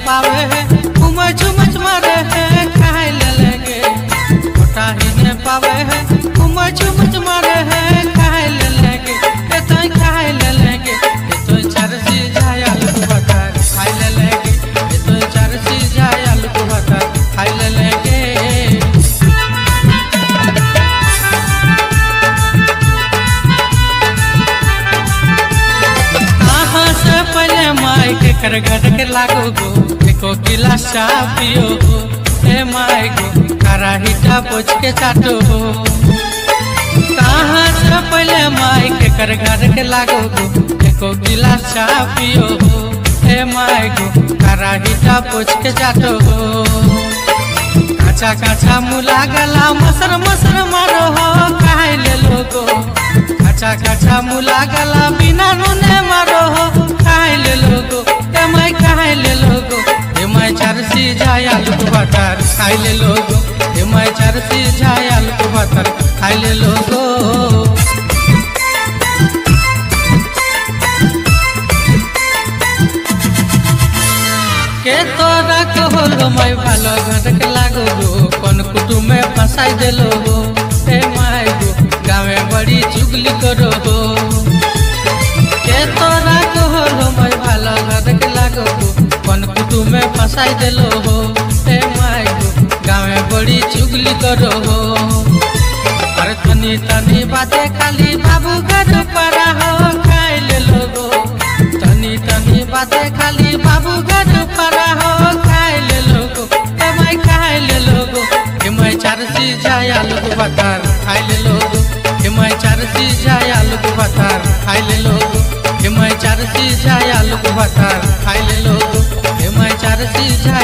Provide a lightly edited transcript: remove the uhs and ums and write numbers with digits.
पावे है उमच उमच मारे है खाए ले लेंगे कोटा ही ने पावे है उमच उमच मारे है खाए ले लेंगे ये तो खाए ले लेंगे ये तो चरसी जाया लुक बता खाए ले लेंगे ये तो चरसी जाया लुक बता खाए ले लेंगे। पहले माई के कर घर के लागो गो एको गिलास चाय पियो हो ए माई गो कराहीटा पोछ के चाटो हो। कहाँ से पहले माई के कर घर के लागो गो एको गिलास चाय पियो हो ए माई गो कराहीटा पोछ के चाटो हो। काचा काचा मुला गला मसर मसर मारो हो खाए ले लोगो काचा काचा मुला गला बिना नूने मारो हो खाए ले लोगो ए माई खाए ले लोगो ए माई चरसी जाया लुक बतर खाए ले लोगो ए माई चरसी जाया लुक बतर खाए ले लोगो। के तोरा कहलो माई भालो घर के लागो गो कौन कुटुम में फंसाई देलो हो ए माई गो गाँव बड़ी चुगली करो हो। के तोरा कहलो माई भालो घर के लागो गो कौन कुटुम में फंसाई देलो हो ए माई गो गाँव बड़ी चुगली करो हो। अरे तनी तनी बातें खाली बाबू घर पर हो खाए ले लोगो तनी तनी बातें खाली बाबू घर पर हो खाए ले लोगो ए माई खाए ले लोगो ए माई चरसी जाया लुक बतर खाए ले लोगो ए माई चरसी जाया लुक बतर खाए ले लोगो ए माई चरसी जाया लुक बतर खाए ले लोगो ए माई चरसी जाया